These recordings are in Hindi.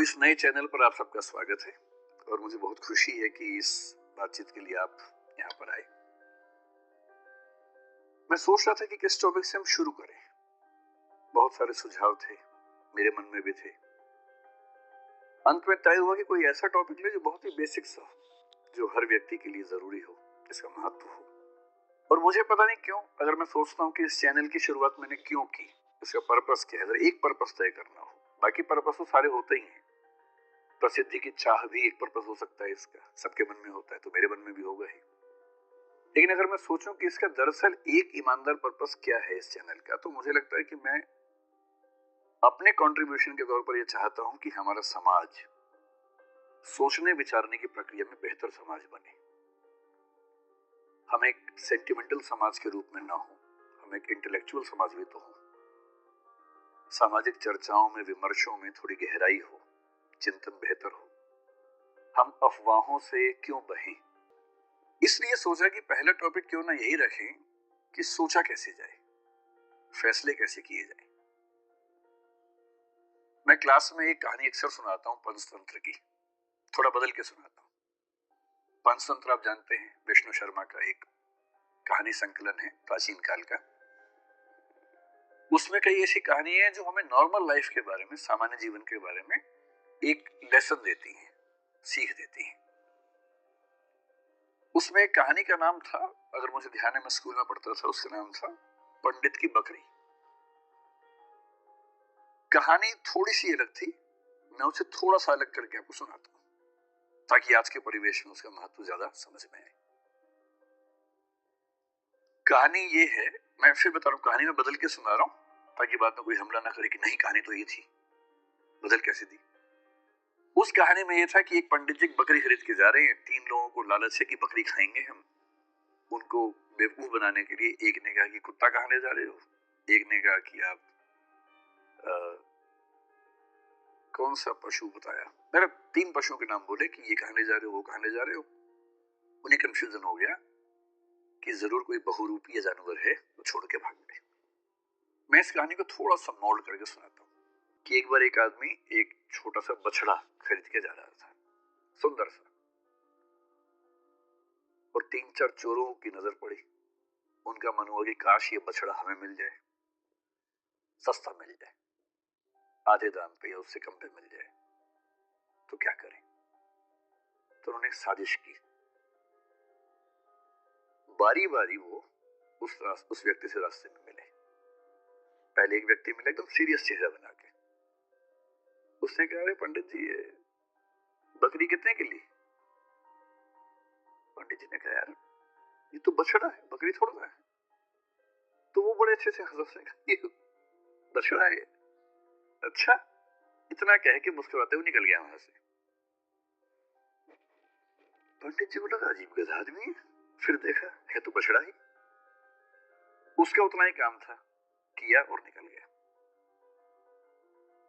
दोस्तों, इस नए चैनल पर आप सबका स्वागत है और मुझे बहुत खुशी है कि इस बातचीत के लिए आप यहाँ पर आए। मैं सोच रहा था कि किस टॉपिक से हम शुरू करें। बहुत सारे सुझाव थे, मेरे मन में भी थे। अंत में तय हुआ कि कोई ऐसा टॉपिक ले जो बहुत ही बेसिक सा हो, जो हर व्यक्ति के लिए जरूरी हो, इसका महत्व हो। और मुझे पता नहीं क्यों, अगर मैं सोचता हूँ कि इस चैनल की शुरुआत मैंने क्यों की, इसका पर्पस क्या है, अगर एक पर्पस तय करना हो, बाकी पर्पस तो सारे होते ही हैं। प्रसिद्धि की चाह भी एक पर्पस हो सकता है, इसका सबके मन में होता है, तो मेरे मन में भी होगा ही। लेकिन अगर मैं सोचूं कि इसका दरअसल एक ईमानदार पर्पस क्या है इस चैनल का, तो मुझे लगता है कि मैं अपने कंट्रीब्यूशन के तौर पर यह चाहता हूं कि हमारा समाज सोचने विचारने की प्रक्रिया में बेहतर समाज बने। हम एक सेंटिमेंटल समाज के रूप में ना हो, हम एक इंटेलेक्चुअल समाज भी तो हो। सामाजिक चर्चाओं में, विमर्शों में थोड़ी गहराई हो, चिंतन बेहतर हो। हम अफवाहों से क्यों बहें। इसलिए सोचा कि पहला टॉपिक क्यों ना यही रखें कि सोचा कैसे जाए, फैसले कैसे किए जाए। मैं क्लास में एक कहानी अक्सर सुनाता हूं पंचतंत्र की, थोड़ा बदल के सुनाता हूं। पंचतंत्र आप जानते हैं, विष्णु शर्मा का एक कहानी संकलन है प्राचीन काल का। उसमें कई ऐसी कहानी है जो हमें नॉर्मल लाइफ के बारे में, सामान्य जीवन के बारे में एक लेसन देती हैं, सीख देती हैं। उसमें एक कहानी का नाम था, अगर मुझे ध्यान है, मैं स्कूल में पढ़ता था, उसका नाम था पंडित की बकरी। कहानी थोड़ी सी अलग थी, मैं उसे थोड़ा सा अलग करके आपको सुनाता हूं ताकि आज के परिवेश में उसका महत्व ज्यादा समझ में आए। कहानी ये है, मैं फिर बता रहा हूं, कहानी में बदल के सुना रहा हूं ताकि बाद में कोई हमला ना करे कि नहीं कहानी तो ये थी, बदल कैसे दी। उस कहानी में यह था कि एक पंडित जी बकरी खरीद के जा रहे हैं। 3 लोगों को लालच है कि बकरी खाएंगे हम। उनको बेवकूफ बनाने के लिए एक ने कहा कि कुत्ता कहां ले जा रहे हो, एक ने कहा कि आप कौन सा पशु बताया, मेरा 3 पशुओं के नाम बोले कि ये कहां ले जा रहे हो, वो कहां ले जा रहे हो। उन्हें कंफ्यूजन हो गया कि जरूर कोई बहुरूपी जानवर है, वो छोड़ के भाग गए। मैं इस कहानी को थोड़ा सा मोल्ड करके सुनाता हूँ कि एक बार एक आदमी एक छोटा सा बछड़ा खरीद के जा रहा था, सुंदर सा, और 3-4 चोरों की नजर पड़ी। उनका मन हुआ कि काश ये बछड़ा हमें मिल जाए, सस्ता मिल जाए, आधे दाम पे या उससे कम पे मिल जाए, तो क्या करें। तो उन्होंने साजिश की। बारी बारी वो उस व्यक्ति से रास्ते में मिले। पहले एक व्यक्ति मिला एकदम सीरियस चेहरा बना के। उसने कहा, अरे पंडित जी, ये बकरी कितने की ली। पंडित जी ने कहा, यार ये तो बछड़ा है, बकरी थोड़ा है। तो वो बड़े अच्छे से हंसने का, बछड़ा है, अच्छा, इतना कह के मुस्कुराते हुए निकल गया वहां से। पंडित जी को लगा अजीब गधा आदमी है, फिर देखा है तो बछड़ा ही। उसका उतना ही काम था, किया और निकल गया।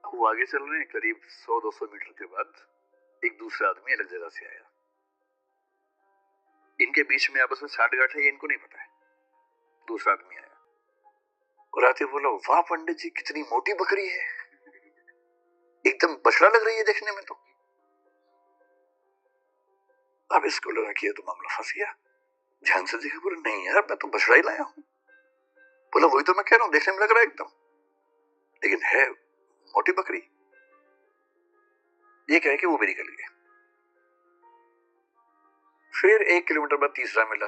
अब वो आगे चल रहे हैं, करीब 100-200 मीटर के बाद एक दूसरा आदमी अलग जगह से आया। इनके बीच में आपस में साठ गांठ है, ये इनको नहीं पता है। दूसरा आदमी आया और आते बोला, वाह पंडित जी, कितनी मोटी बकरी है, एकदम बछड़ा लग रही है देखने में तो। अब इसको लगा कि ये तो मामला फंस गया। ध्यान से देखा, बोला नहीं यार, मैं तो बछड़ा ही लाया हूं। बोला वही तो मैं कह रहा हूं, देखने में लग रहा है एकदम, लेकिन है मोटी बकरी। ये कह के वो भी निकल गया। फिर 1 किलोमीटर बाद तीसरा मिला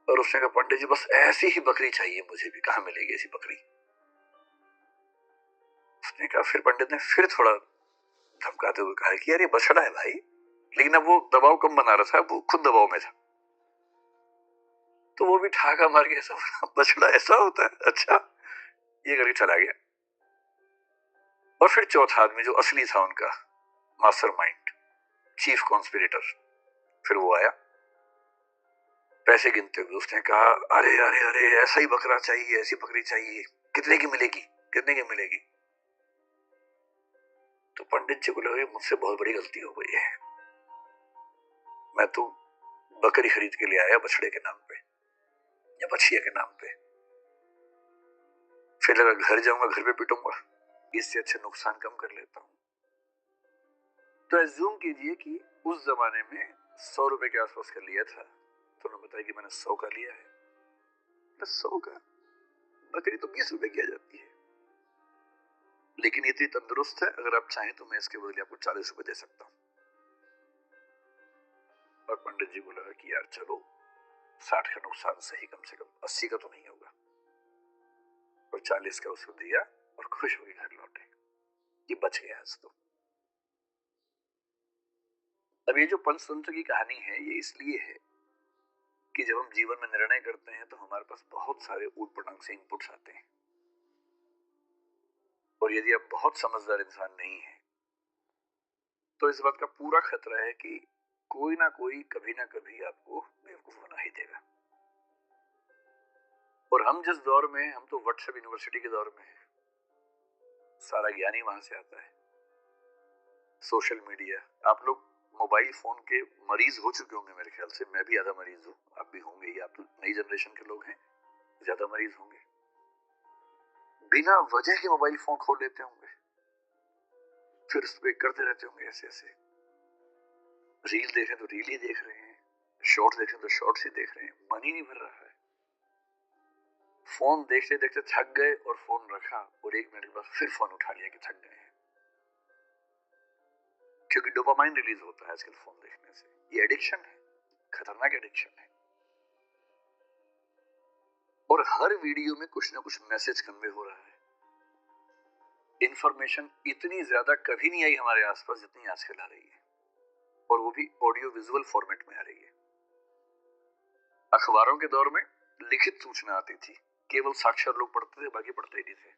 और उसने कहा, पंडित जी बस ऐसी ही बकरी चाहिए मुझे भी, कहां मिलेगी ऐसी बकरी। उसने कहा, फिर पंडित ने फिर थोड़ा धमकाते हुए कहा कि यार ये बछड़ा है भाई, लेकिन अब वो दबाव कम बना रहा था, वो खुद दबाव में था। तो वो भी ठाका मार के ऐसा, बछड़ा ऐसा होता है, अच्छा, ये करके चला गया। और फिर चौथा आदमी जो असली था उनका मास्टरमाइंड, चीफ कॉन्स्पिरेटर, फिर वो आया पैसे गिनते हुए। उसने कहा, अरे अरे अरे, ऐसा ही बकरा चाहिए, ऐसी बकरी चाहिए, कितने की मिलेगी, कितने की मिलेगी। तो पंडित जी को लगा मुझसे बहुत बड़ी गलती हो गई है, मैं तो बकरी खरीद के ले आया बछड़े के नाम पे या बछिया के नाम पे। फिर लगा घर जाऊंगा, घर पे पिटूंगा, इससे अच्छा नुकसान कम कर लेता हूं। तो एज्यूम कीजिए कि उस जमाने में 100 रुपए के आसपास का लिया था, तो उन्होंने बताया कि मैंने 100 का लिया है। 100 का बकरी तो 20 रुपए की आ जाती है, लेकिन इतनी तंदुरुस्त है, अगर आप चाहें तो मैं इसके बदले आपको 40 रुपए दे सकता हूँ। और पंडित जी को लगा कि यार चलो 60 का नुकसान सही, कम से कम 80 का तो नहीं होगा, और 40 का उसको दिया और खुश होकर घर लौटे कि बच गया आज तो। अब ये जो पंचतंत्र की कहानी है ये इसलिए है कि जब हम जीवन में निर्णय करते हैं तो हमारे पास बहुत सारे ऊट पटांग से इनपुट्स आते हैं, और यदि आप बहुत समझदार इंसान नहीं है तो इस बात का पूरा खतरा है कि कोई ना कोई कभी ना कभी आपको बेवकूफ बना ही देगा। और हम जिस दौर में, हम तो व्हाट्सएप यूनिवर्सिटी के दौर में हैं, सारा ज्ञान ही वहां से आता है। सोशल मीडिया, आप लोग मोबाइल फोन के मरीज हो चुके होंगे मेरे ख्याल से, मैं भी ज्यादा मरीज हूँ, आप भी होंगे ही, आप तो नई जनरेशन के लोग हैं, ज्यादा मरीज होंगे। बिना वजह के मोबाइल फोन खोल लेते होंगे, फिर उस पर करते रहते होंगे ऐसे ऐसे। रील देख रहे हैं तो रील ही देख रहे हैं, शॉर्ट देख रहे हैं तो शॉर्ट्स ही देख रहे हैं, मन ही नहीं भर रहा है। फोन देखते देखते थक गए और फोन रखा, और 1 मिनट के बाद फिर फोन उठा लिया कि थक गए हैं, क्योंकि डोपामाइन रिलीज होता है आजकल फोन देखने से। ये एडिक्शन है, खतरनाक एडिक्शन है। और हर वीडियो में कुछ ना कुछ मैसेज कन्वे हो रहा है। इंफॉर्मेशन इतनी ज्यादा कभी नहीं आई हमारे आसपास जितनी आजकल आ रही है, और वो भी ऑडियो विजुअल फॉर्मेट में आ रही है। अखबारों के दौर में लिखित सूचना आती थी, केवल साक्षर लोग पढ़ते थे, बाकी पढ़ते ही नहीं थे।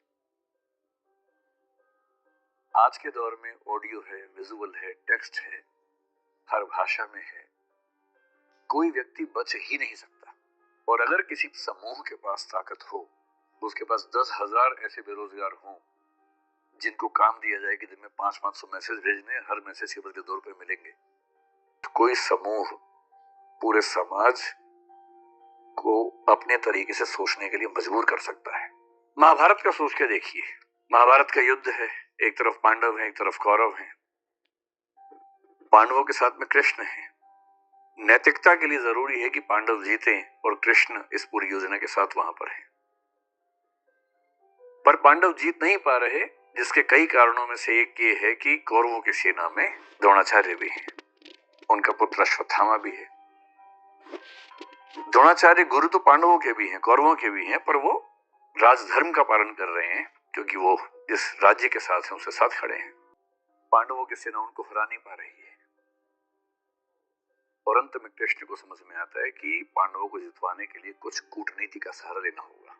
आज के दौर में ऑडियो है, विजुअल है, टेक्स्ट है, हर भाषा में है, कोई व्यक्ति बच ही नहीं सकता। और अगर किसी समूह के पास ताकत हो, उसके पास 10,000 ऐसे बेरोजगार हों जिनको काम दिया जाए कि दिन में 500-500 मैसेज भेजने, हर मैसेज के बदले 2 रुपए मिलेंगे, तो कोई समूह पूरे समाज को अपने तरीके से सोचने के लिए मजबूर कर सकता है। महाभारत का सोच के देखिए, महाभारत का युद्ध है, एक तरफ पांडव हैं, एक तरफ कौरव हैं। पांडवों के साथ में कृष्ण है। नैतिकता के लिए जरूरी है कि पांडव जीतें और कृष्ण इस पूरी योजना के साथ वहां पर हैं। पर पांडव जीत नहीं पा रहे, जिसके कई कारणों में से एक ये है कि कौरवों की सेना में द्रोणाचार्य भी हैं, उनका पुत्र अश्वत्थामा भी है। द्रोणाचार्य गुरु तो पांडवों के भी हैं, कौरवों के भी हैं, पर वो राजधर्म का पालन कर रहे हैं, क्योंकि वो जिस राज्य के साथ हैं उसके साथ खड़े हैं। पांडवों की सेना उनको हरा नहीं पा रही है, और अंत में कृष्ण को समझ में आता है कि पांडवों को जितवाने के लिए कुछ कूटनीति का सहारा लेना होगा।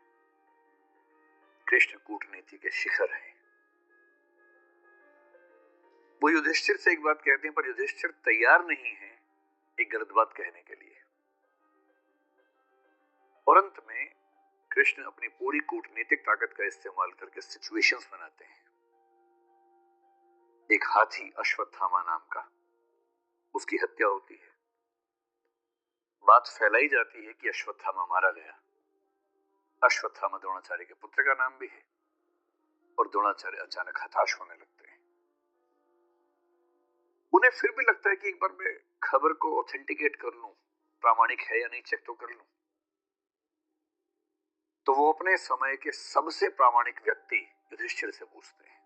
कृष्ण कूटनीति के शिखर हैं। वो युधिष्ठिर से एक बात कहते हैं, पर युधिष्ठिर तैयार नहीं है एक गलत बात कहने के लिए। और अंत में कृष्ण अपनी पूरी कूटनीतिक ताकत का इस्तेमाल करके सिचुएशंस बनाते हैं। एक हाथी अश्वत्थामा नाम का, उसकी हत्या होती है। बात फैलाई जाती है कि अश्वत्थामा मारा गया। अश्वत्थामा द्रोणाचार्य के पुत्र का नाम भी है, और द्रोणाचार्य अचानक हताश होने लगते हैं। उन्हें फिर भी लगता है कि एक बार मैं खबर को ऑथेंटिकेट कर लूं, प्रामाणिक है या नहीं चेक तो कर लूं। तो वो अपने समय के सबसे प्रामाणिक व्यक्ति युधिष्ठिर से पूछते हैं।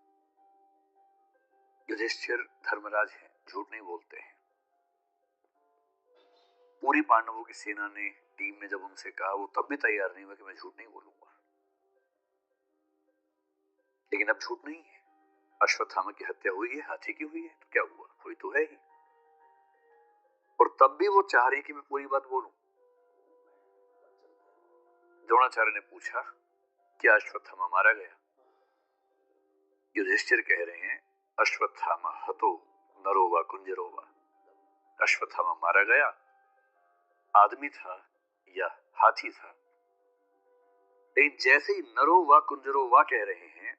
युधिष्ठिर धर्मराज हैं, झूठ नहीं बोलते हैं। पूरी पांडवों की सेना ने, टीम ने जब उनसे कहा, वो तब भी तैयार नहीं हुआ कि मैं झूठ नहीं बोलूंगा। लेकिन अब झूठ नहीं है, अश्वत्थामा की हत्या हुई है, हाथी की हुई है, तो क्या हुआ, हुई तो है ही। और तब भी वो चाह रही कि मैं पूरी बात बोलूं। द्रोणाचार्य ने पूछा, क्या अश्वत्थामा मारा गया? युधिष्ठिर कह रहे हैं, अश्वत्थामा हतो नरो वा कुंजरो वा। अश्वत्थामा मारा गया, आदमी था या हाथी था। लेकिन जैसे ही नरो वा कुंजरो वा कह रहे हैं,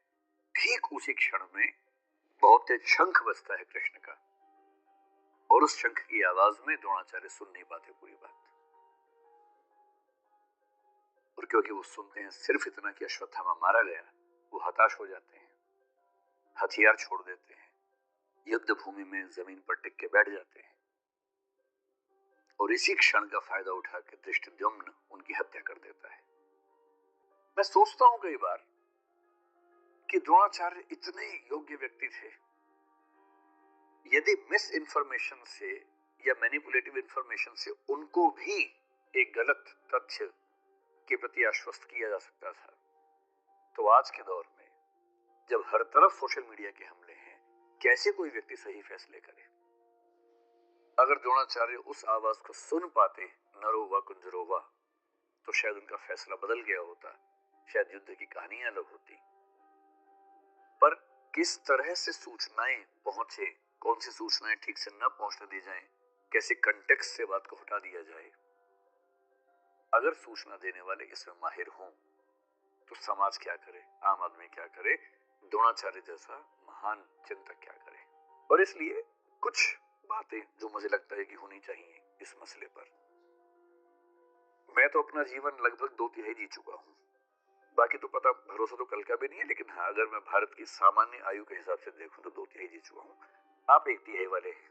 ठीक उसी क्षण में बहुत तेज शंख बजता है कृष्ण का, और उस शंख की आवाज में द्रोणाचार्य सुन नहीं पाते पूरी बात। और क्योंकि वो सुनते हैं सिर्फ इतना कि अश्वत्थामा मारा गया, वो हताश हो जाते हैं, हथियार छोड़ देते हैं, युद्ध भूमि में जमीन पर टिक के बैठ जाते हैं और इसी क्षण का फायदा उठा के धृष्टद्युम्न उनकी हत्या कर देता है। मैं सोचता हूं कई बार कि द्रोणाचार्य इतने योग्य व्यक्ति थे, यदि मिस इन्फॉर्मेशन से या मैनिपुलेटिव इन्फॉर्मेशन से उनको भी एक गलत तथ्य के प्रति आश्वस्त किया जा सकता था, तो आज के दौर में जब हर तरफ सोशल मीडिया के हमले हैं, कैसे कोई व्यक्ति सही फैसले करे? अगर द्रोणाचार्य उस आवाज को सुन पाते, नरोवा कुंजरोवा, तो शायद उनका फैसला बदल गया होता, शायद युद्ध की कहानी अलग होती। पर किस तरह से सूचनाएं पहुंचे, कौन सी सूचनाएं ठीक से न पहुंचने दी जाएं, कैसे कंटेक्स्ट से बात को हटा दिया जाए, अगर सूचना देने वाले इसमें माहिर हों तो समाज क्या करे, आम आदमी क्या करे, द्रोणाचार्य जैसा महान चिंतक क्या करे? और इसलिए कुछ बातें जो मुझे लगता है कि होनी चाहिए इस मसले पर। मैं तो अपना जीवन लगभग 2/3 जी चुका हूं, बाकी तो पता भरोसा तो कल का भी नहीं है, लेकिन हाँ, अगर मैं भारत की सामान्य आयु के हिसाब से देखूं तो 2/3 जी चुका हूं। आप 1/3 वाले हैं,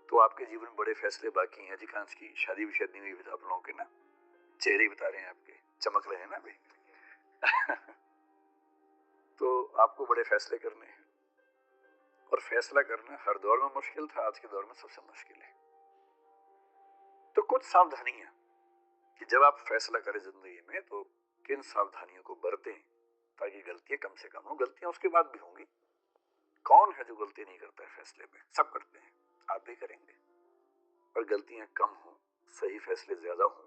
तो आपके जीवन में बड़े फैसले बाकी हैं। अधिकांश की शादी भी शायद नहीं हुई आप लोगों के ना, चेहरे बता रहे हैं आपके, चमक रहे हैं ना अभी। तो आपको बड़े फैसले करने हैं, और फैसला करना हर दौर में मुश्किल था, आज के दौर में सबसे मुश्किल है। तो कुछ सावधानियां कि जब आप फैसला करें जिंदगी में तो किन सावधानियों को बरतें ताकि गलतियां कम से कम हो। गलतियां उसके बाद भी होंगी, कौन है जो गलती नहीं करता है फैसले में? सब करते हैं, आप भी करेंगे, पर गलतियां कम हो, सही फैसले ज्यादा हो,